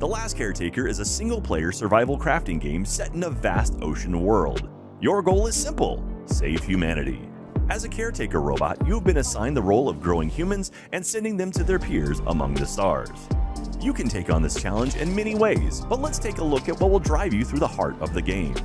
The Last Caretaker is a single-player survival crafting game set in a vast ocean world. Your goal is simple: save humanity. As a caretaker robot, you have been assigned the role of growing humans and sending them to their peers among the stars. You can take on this challenge in many ways, but let's take a look at what will drive you through the heart of the game.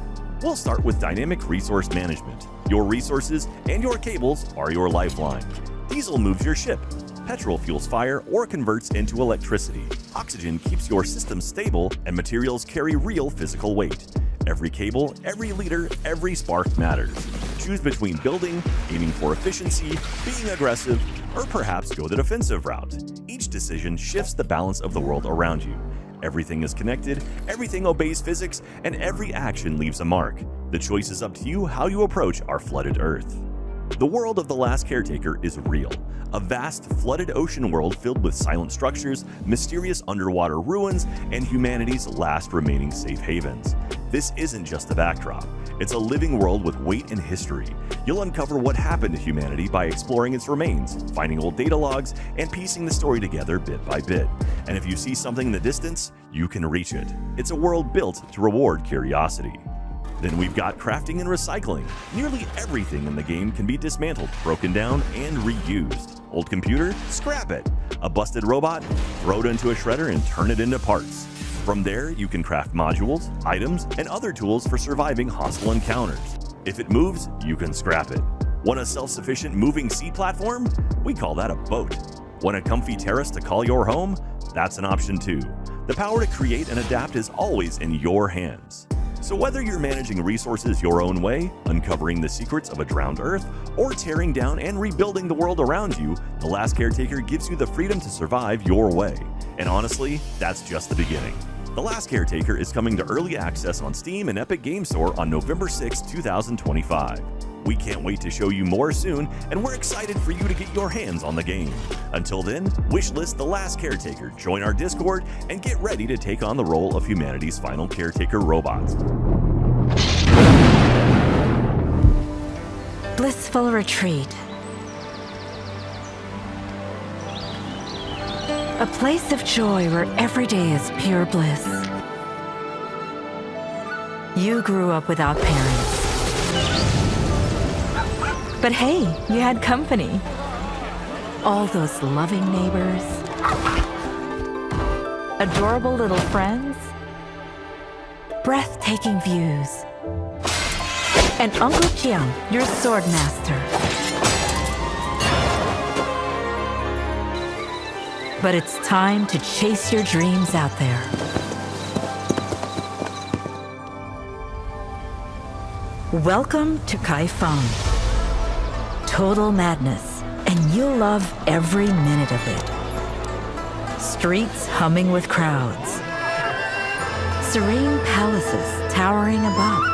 We'll start with dynamic resource management. Your resources and your cables are your lifeline. Diesel moves your ship. Petrol fuels fire or converts into electricity. Oxygen keeps your system stable, and materials carry real physical weight. Every cable, every leader, every spark matters. Choose between building, aiming for efficiency, being aggressive, or perhaps go the defensive route. Each decision shifts the balance of the world around you. Everything is connected, everything obeys physics, and every action leaves a mark. The choice is up to you how you approach our flooded Earth. The world of The Last Caretaker is real. A vast, flooded ocean world filled with silent structures, mysterious underwater ruins, and humanity's last remaining safe havens. This isn't just a backdrop. It's a living world with weight and history. You'll uncover what happened to humanity by exploring its remains, finding old data logs, and piecing the story together bit by bit. And if you see something in the distance, you can reach it. It's a world built to reward curiosity. Then we've got crafting and recycling. Nearly everything in the game can be dismantled, broken down, and reused. Old computer? Scrap it. A busted robot? Throw it into a shredder and turn it into parts. From there, you can craft modules, items, and other tools for surviving hostile encounters. If it moves, you can scrap it. Want a self-sufficient moving sea platform? We call that a boat. Want a comfy terrace to call your home? That's an option too. The power to create and adapt is always in your hands. So whether you're managing resources your own way, uncovering the secrets of a drowned Earth, or tearing down and rebuilding the world around you, The Last Caretaker gives you the freedom to survive your way. And honestly, that's just the beginning. The Last Caretaker is coming to early access on Steam and Epic Games Store on November 6, 2025. We can't wait to show you more soon, and we're excited for you to get your hands on the game. Until then, wishlist The Last Caretaker, join our Discord, and get ready to take on the role of humanity's final caretaker robots. Blissful retreat. A place of joy where every day is pure bliss. You grew up without parents. But hey, you had company. All those loving neighbors. Adorable little friends. Breathtaking views. And Uncle Jiang, your sword master. But it's time to chase your dreams out there. Welcome to Kaifeng. Total madness, and you'll love every minute of it. Streets humming with crowds. Serene palaces towering above.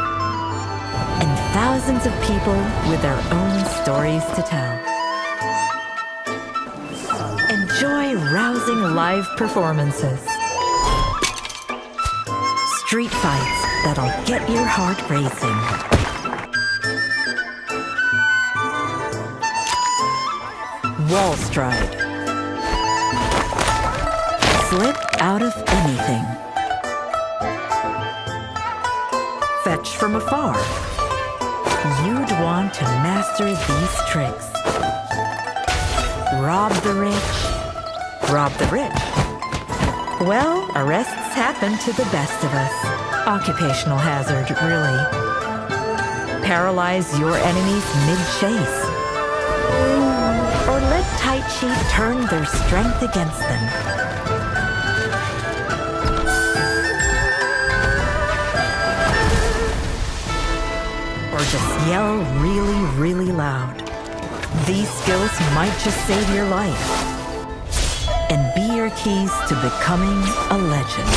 And thousands of people with their own stories to tell. Enjoy rousing live performances. Street fights that'll get your heart racing. Wall stride. Slip out of anything. Fetch from afar. You'd want to master these tricks. Rob the rich. Rob the rich. Well, arrests happen to the best of us. Occupational hazard, really. Paralyze your enemies mid-chase. Or let Tai Chi turn their strength against them. Or just yell really, really loud. These skills might just save your life and be your keys to becoming a legend.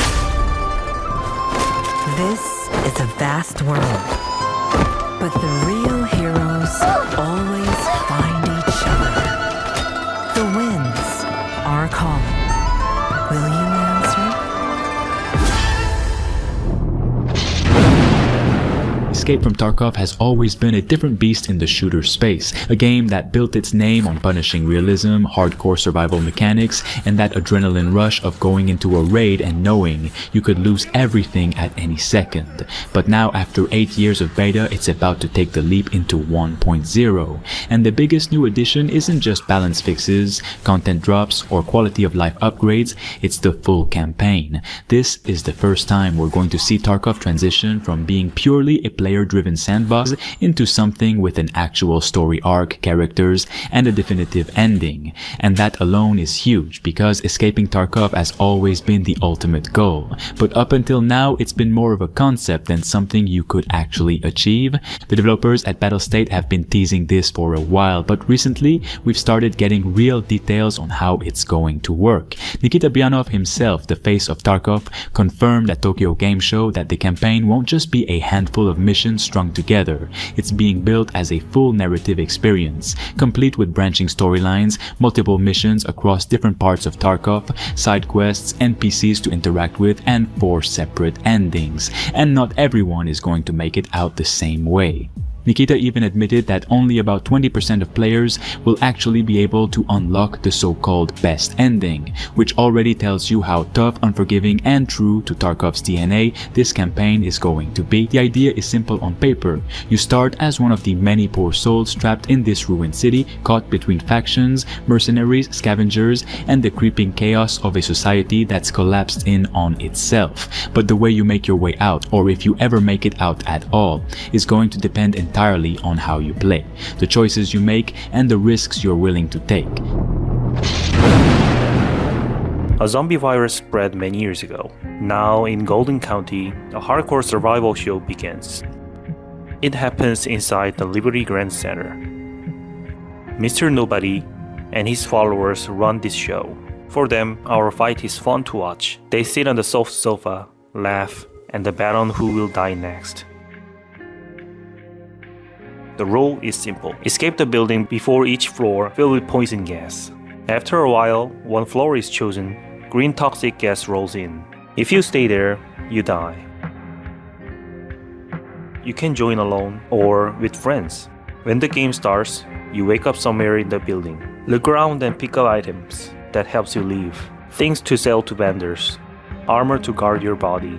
This is a vast world, but the real heroes always find each other. The winds are calling. Will you answer? Escape from Tarkov has always been a different beast in the shooter space, a game that built its name on punishing realism, hardcore survival mechanics, and that adrenaline rush of going into a raid and knowing you could lose everything at any second. But now, after 8 years of beta, it's about to take the leap into 1.0, and the biggest new addition isn't just balance fixes, content drops, or quality of life upgrades, it's the full campaign. This is the first time we're going to see Tarkov transition from being purely a player-driven sandbox into something with an actual story arc, characters, and a definitive ending. And that alone is huge because escaping Tarkov has always been the ultimate goal. But up until now, it's been more of a concept than something you could actually achieve. The developers at Battlestate have been teasing this for a while, but recently we've started getting real details on how it's going to work. Nikita Bianov himself, the face of Tarkov, confirmed at Tokyo Game Show that the campaign won't just be a handful of missions strung together. It's being built as a full narrative experience, complete with branching storylines, multiple missions across different parts of Tarkov, side quests, NPCs to interact with, and 4 separate endings. And not everyone is going to make it out the same way. Nikita even admitted that only about 20% of players will actually be able to unlock the so-called best ending, which already tells you how tough, unforgiving, and true to Tarkov's DNA this campaign is going to be. The idea is simple on paper. You start as one of the many poor souls trapped in this ruined city, caught between factions, mercenaries, scavengers, and the creeping chaos of a society that's collapsed in on itself. But the way you make your way out, or if you ever make it out at all, is going to depend entirely on how you play, the choices you make, and the risks you're willing to take. A zombie virus spread many years ago. Now in Golden County, a hardcore survival show begins. It happens inside the Liberty Grand Center. Mr. Nobody and his followers run this show. For them, our fight is fun to watch. They sit on the soft sofa, laugh, and bet on who will die next. The rule is simple. Escape the building before each floor filled with poison gas. After a while, one floor is chosen, green toxic gas rolls in. If you stay there, you die. You can join alone or with friends. When the game starts, you wake up somewhere in the building. Look around and pick up items that helps you leave. Things to sell to vendors, armor to guard your body,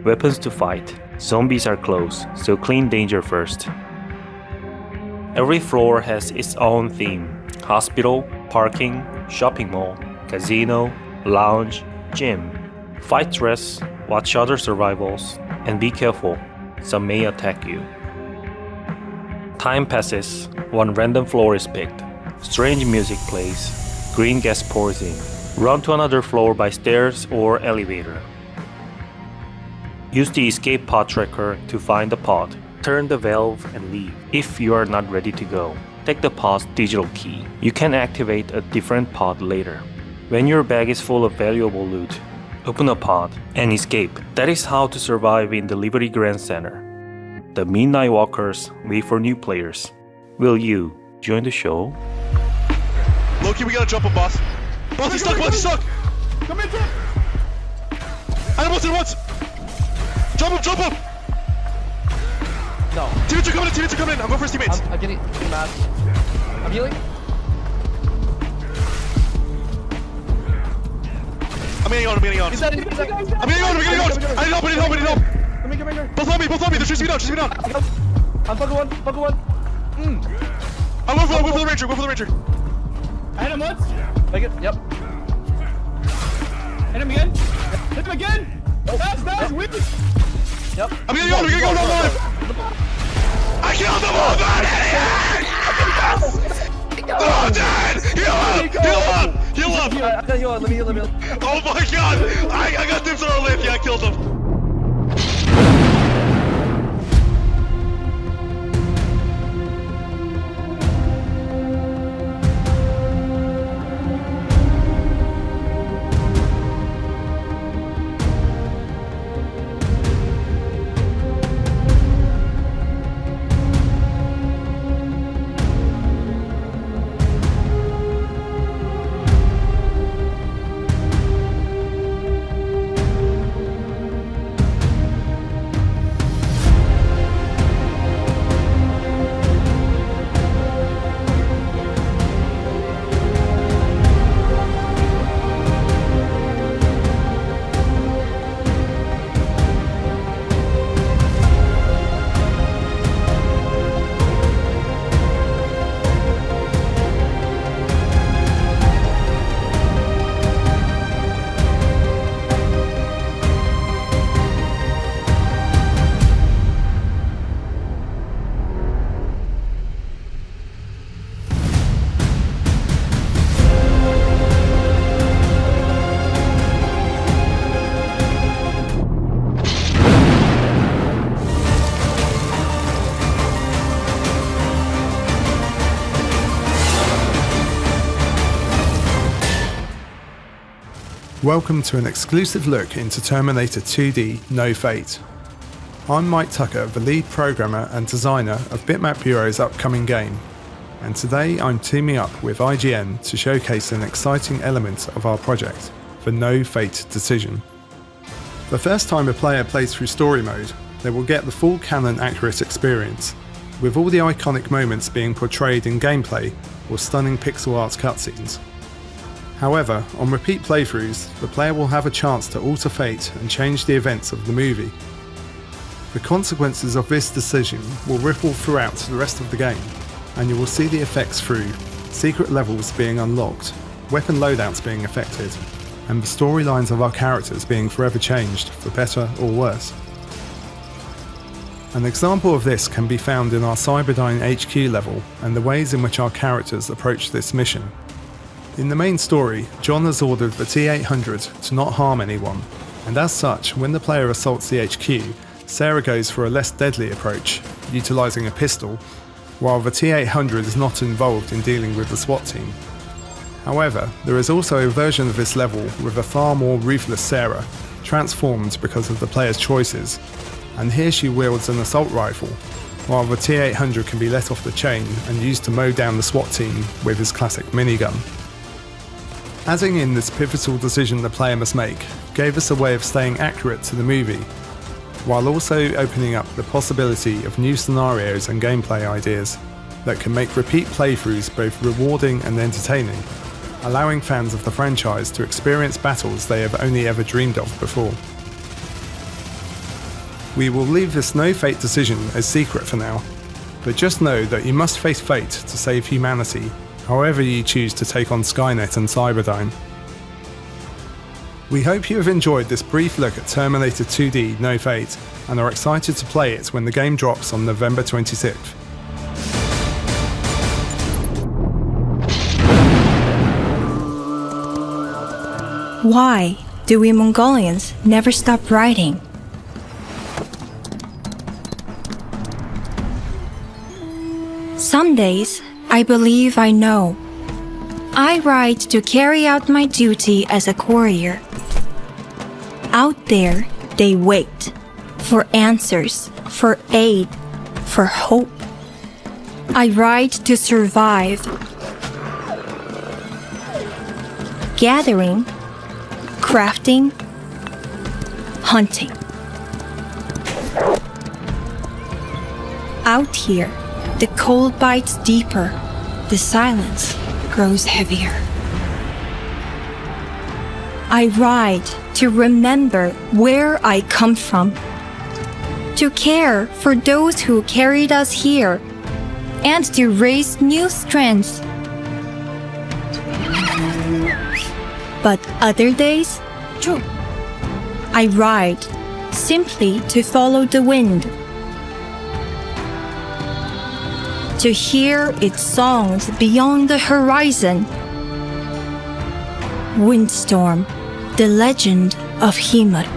weapons to fight. Zombies are close, so clean danger first. Every floor has its own theme: hospital, parking, shopping mall, casino, lounge, gym. Fight dress, watch other survivals, and be careful, some may attack you. Time passes, one random floor is picked. Strange music plays, green gas pours in. Run to another floor by stairs or elevator. Use the escape pod tracker to find the pod. Turn the valve and leave if you are not ready to go. Take the pod's digital key. You can activate a different pod later. When your bag is full of valuable loot, open a pod and escape. That is how to survive in the Liberty Grand Center. The Midnight Walkers wait for new players. Will you join the show? Loki, we gotta jump him, boss. Boss, he's stuck, boss, he's stuck! Come in, jump! I know once! Jump him, jump him! No. Teammates are coming in, I'm going for his teammates. I'm getting mad. I'm healing. I'm getting on. Is that it? I'm getting on. I need help. Come here. Both on me. They're chasing me down. I'm buckle one. I'm going for the Ranger. I hit him once. Like it, yep. Hit him again. Hit him again. That's weak. Yep. I'm getting on. I killed them all, man! Oh, dead! Heal up! Let me heal. Oh my god! I got dibs on our lift. Yeah, I killed him. Welcome to an exclusive look into Terminator 2D No Fate. I'm Mike Tucker, the lead programmer and designer of Bitmap Bureau's upcoming game, and today I'm teaming up with IGN to showcase an exciting element of our project, the No Fate decision. The first time a player plays through story mode, they will get the full canon accurate experience, with all the iconic moments being portrayed in gameplay or stunning pixel art cutscenes. However, on repeat playthroughs, the player will have a chance to alter fate and change the events of the movie. The consequences of this decision will ripple throughout the rest of the game, and you will see the effects through secret levels being unlocked, weapon loadouts being affected, and the storylines of our characters being forever changed for better or worse. An example of this can be found in our Cyberdyne HQ level and the ways in which our characters approach this mission. In the main story, John has ordered the T-800 to not harm anyone, and as such, when the player assaults the HQ, Sarah goes for a less deadly approach, utilising a pistol, while the T-800 is not involved in dealing with the SWAT team. However, there is also a version of this level with a far more ruthless Sarah, transformed because of the player's choices, and here she wields an assault rifle, while the T-800 can be let off the chain and used to mow down the SWAT team with his classic minigun. Adding in this pivotal decision the player must make gave us a way of staying accurate to the movie, while also opening up the possibility of new scenarios and gameplay ideas that can make repeat playthroughs both rewarding and entertaining, allowing fans of the franchise to experience battles they have only ever dreamed of before. We will leave this No Fate decision a secret for now, but just know that you must face fate to save humanity, however you choose to take on Skynet and Cyberdyne. We hope you have enjoyed this brief look at Terminator 2D No Fate and are excited to play it when the game drops on November 26th. Why do we Mongolians never stop writing? Some days, I believe I know. I write to carry out my duty as a courier. Out there, they wait for answers, for aid, for hope. I write to survive. Gathering, crafting, hunting. Out here, the cold bites deeper, the silence grows heavier. I ride to remember where I come from, to care for those who carried us here, and to raise new strengths. But other days, I ride simply to follow the wind, to hear its songs beyond the horizon. Windstorm, the legend of Khiimori.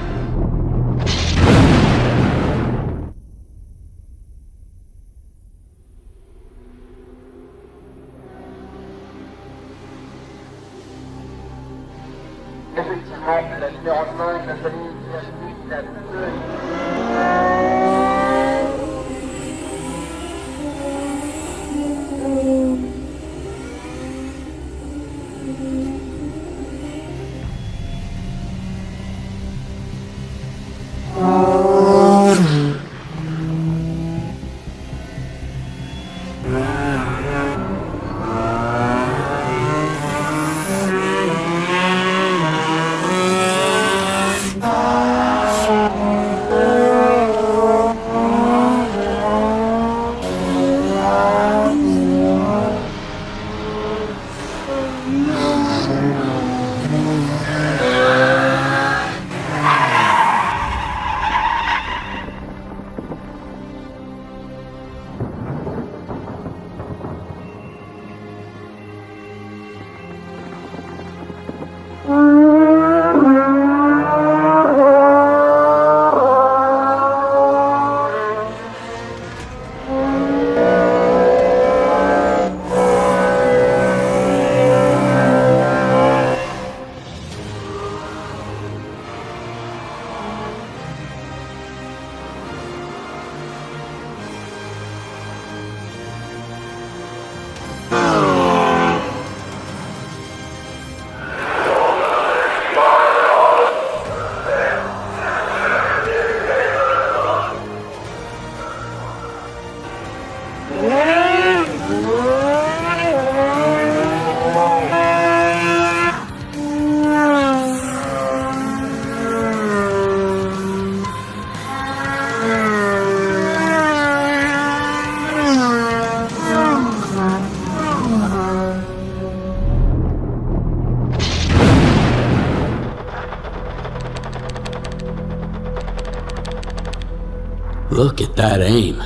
Look at that aim.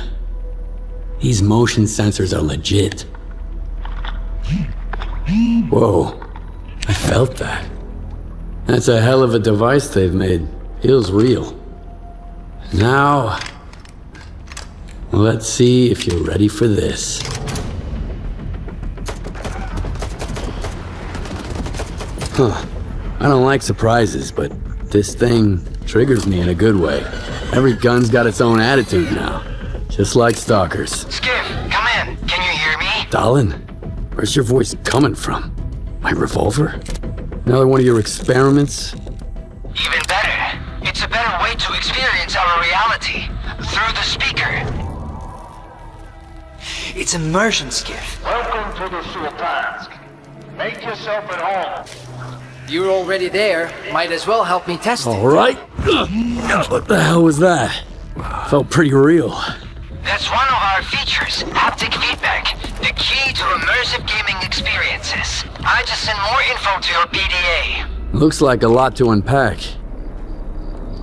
These motion sensors are legit. Whoa, I felt that. That's a hell of a device they've made. Feels real. Now, let's see if you're ready for this. I don't like surprises, but this thing triggers me in a good way. Every gun's got its own attitude now, just like Stalker's. Skiff, come in. Can you hear me? Stalin, where's your voice coming from? My revolver? Another one of your experiments? Even better. It's a better way to experience our reality. Through the speaker. It's immersion, Skiff. Welcome to the Sultansk. Make yourself at home. You're already there. Might as well help me test it. All right. What the hell was that? Felt pretty real. That's one of our features, haptic feedback. The key to immersive gaming experiences. I just sent more info to your PDA. Looks like a lot to unpack.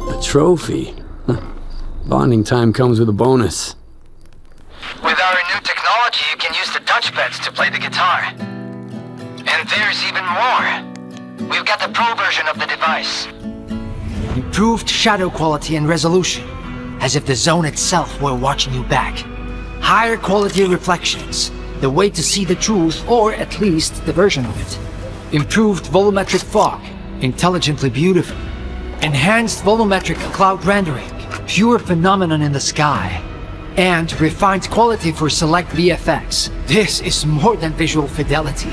A trophy. Bonding time comes with a bonus. With our new technology, you can use the touchpads to play the guitar. And there's even more. We've got the pro version of the device. Improved shadow quality and resolution, as if the zone itself were watching you back. Higher quality reflections, the way to see the truth, or at least the version of it. Improved volumetric fog, intelligently beautiful. Enhanced volumetric cloud rendering, pure phenomenon in the sky. And refined quality for select VFX. This is more than visual fidelity.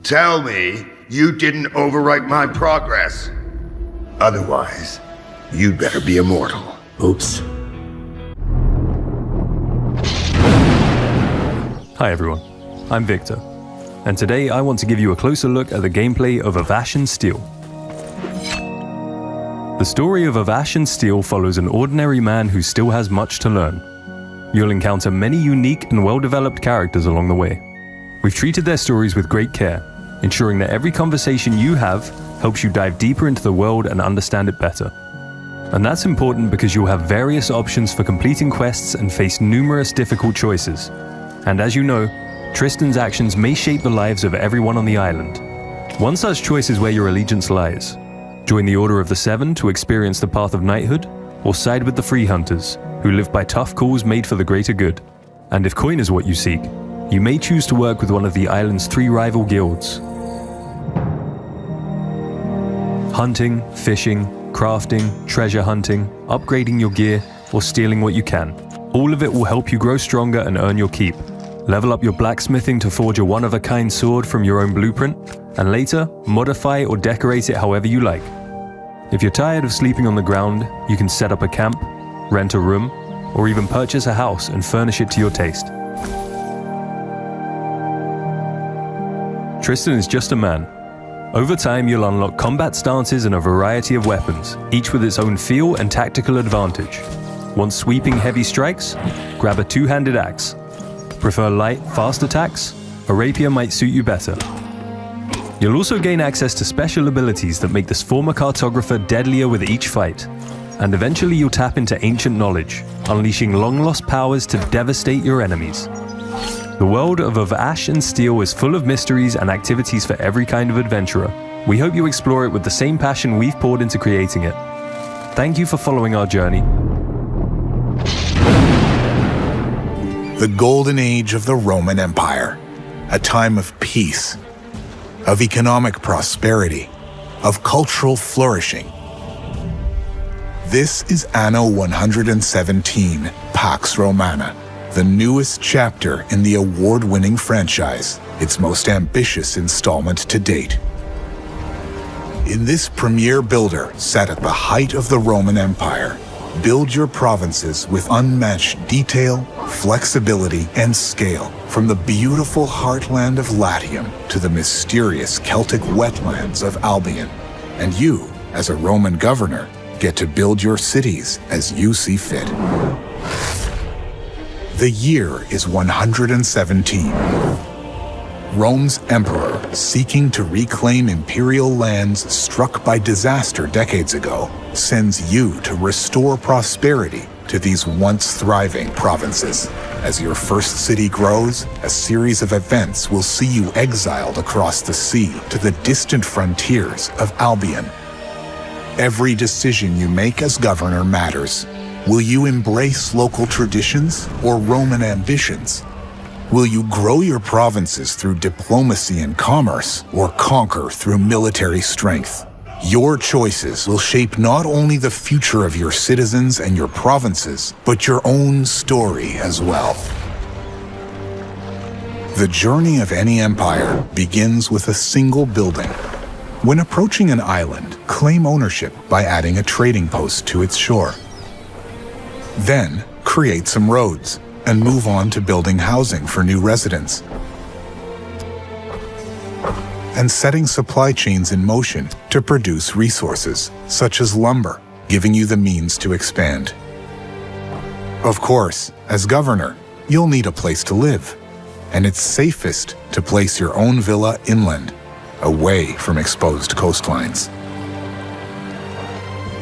Tell me you didn't overwrite my progress. Otherwise, you'd better be immortal. Oops. Hi everyone, I'm Victor, and today I want to give you a closer look at the gameplay of Avashin Steel. The story of Avashin Steel follows an ordinary man who still has much to learn. You'll encounter many unique and well-developed characters along the way. We've treated their stories with great care, ensuring that every conversation you have helps you dive deeper into the world and understand it better. And that's important because you'll have various options for completing quests and face numerous difficult choices. And as you know, Tristan's actions may shape the lives of everyone on the island. One such choice is where your allegiance lies. Join the Order of the Seven to experience the path of knighthood, or side with the Free Hunters, who live by tough calls made for the greater good. And if coin is what you seek, you may choose to work with one of the island's 3 rival guilds. Hunting, fishing, crafting, treasure hunting, upgrading your gear, or stealing what you can. All of it will help you grow stronger and earn your keep. Level up your blacksmithing to forge a one-of-a-kind sword from your own blueprint, and later, modify or decorate it however you like. If you're tired of sleeping on the ground, you can set up a camp, rent a room, or even purchase a house and furnish it to your taste. Tristan is just a man. Over time, you'll unlock combat stances and a variety of weapons, each with its own feel and tactical advantage. Want sweeping heavy strikes? Grab a two-handed axe. Prefer light, fast attacks? A rapier might suit you better. You'll also gain access to special abilities that make this former cartographer deadlier with each fight. And eventually you'll tap into ancient knowledge, unleashing long-lost powers to devastate your enemies. The world of Ash and Steel is full of mysteries and activities for every kind of adventurer. We hope you explore it with the same passion we've poured into creating it. Thank you for following our journey. The golden age of the Roman Empire, a time of peace, of economic prosperity, of cultural flourishing. This is Anno 117, Pax Romana, the newest chapter in the award-winning franchise, its most ambitious installment to date. In this premier builder set at the height of the Roman Empire, build your provinces with unmatched detail, flexibility, and scale, from the beautiful heartland of Latium to the mysterious Celtic wetlands of Albion. And you, as a Roman governor, get to build your cities as you see fit. The year is 117. Rome's emperor, seeking to reclaim imperial lands struck by disaster decades ago, sends you to restore prosperity to these once thriving provinces. As your first city grows, a series of events will see you exiled across the sea to the distant frontiers of Albion. Every decision you make as governor matters. Will you embrace local traditions or Roman ambitions? Will you grow your provinces through diplomacy and commerce, or conquer through military strength? Your choices will shape not only the future of your citizens and your provinces, but your own story as well. The journey of any empire begins with a single building. When approaching an island, claim ownership by adding a trading post to its shore. Then, create some roads and move on to building housing for new residents. And setting supply chains in motion to produce resources, such as lumber, giving you the means to expand. Of course, as governor, you'll need a place to live, and it's safest to place your own villa inland, away from exposed coastlines.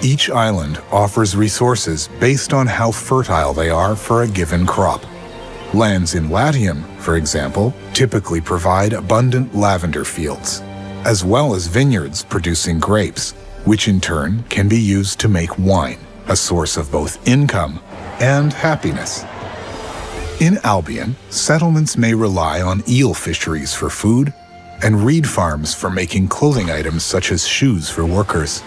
Each island offers resources based on how fertile they are for a given crop. Lands in Latium, for example, typically provide abundant lavender fields, as well as vineyards producing grapes, which in turn can be used to make wine, a source of both income and happiness. In Albion, settlements may rely on eel fisheries for food and reed farms for making clothing items such as shoes for workers.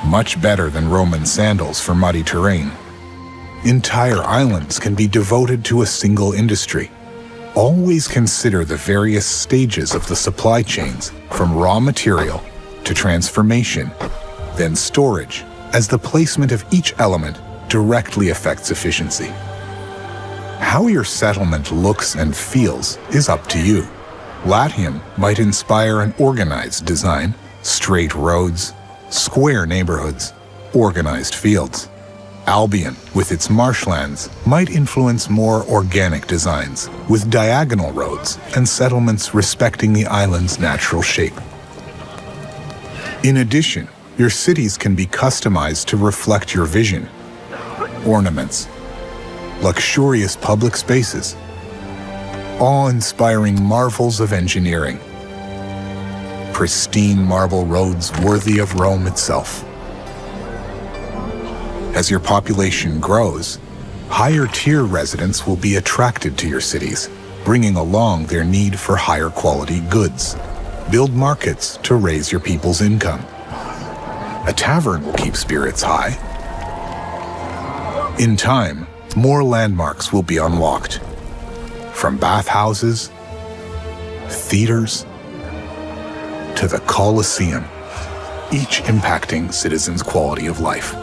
Much better than Roman sandals for muddy terrain. Entire islands can be devoted to a single industry. Always consider the various stages of the supply chains, from raw material to transformation, then storage, as the placement of each element directly affects efficiency. How your settlement looks and feels is up to you. Latium might inspire an organized design, straight roads, square neighborhoods, organized fields. Albion, with its marshlands, might influence more organic designs, with diagonal roads and settlements respecting the island's natural shape. In addition, your cities can be customized to reflect your vision. Ornaments, luxurious public spaces, awe-inspiring marvels of engineering, pristine marble roads worthy of Rome itself. As your population grows, higher-tier residents will be attracted to your cities, bringing along their need for higher-quality goods. Build markets to raise your people's income. A tavern will keep spirits high. In time, more landmarks will be unlocked. From bathhouses, theaters, to the Colosseum, each impacting citizens' quality of life.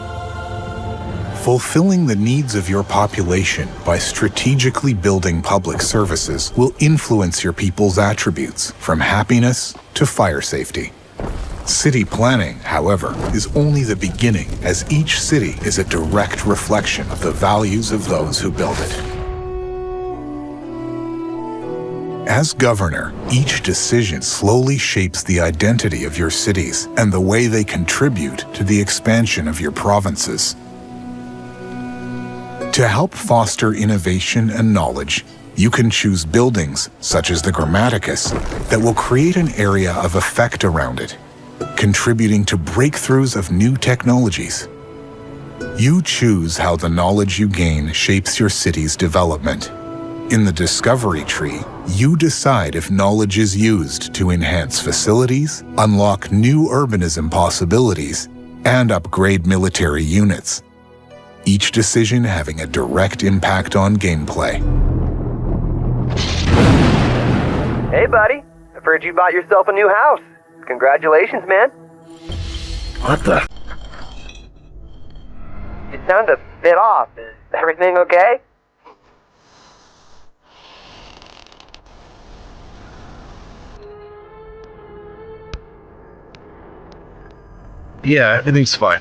Fulfilling the needs of your population by strategically building public services will influence your people's attributes, from happiness to fire safety. City planning, however, is only the beginning, as each city is a direct reflection of the values of those who build it. As governor, each decision slowly shapes the identity of your cities and the way they contribute to the expansion of your provinces. To help foster innovation and knowledge, you can choose buildings, such as the Grammaticus, that will create an area of effect around it, contributing to breakthroughs of new technologies. You choose how the knowledge you gain shapes your city's development. In the Discovery Tree, you decide if knowledge is used to enhance facilities, unlock new urbanism possibilities, and upgrade military units. Each decision having a direct impact on gameplay. Hey, buddy. I've heard you bought yourself a new house. Congratulations, man. What the? You sound a bit off. Is everything okay? Yeah, everything's fine.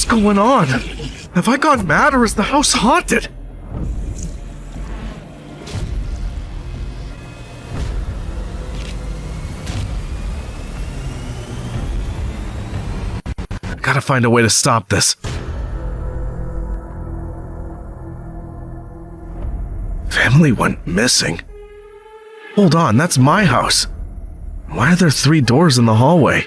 What's going on? Have I gone mad or is the house haunted? Gotta find a way to stop this. Family went missing. Hold on, that's my house. Why are there 3 doors in the hallway?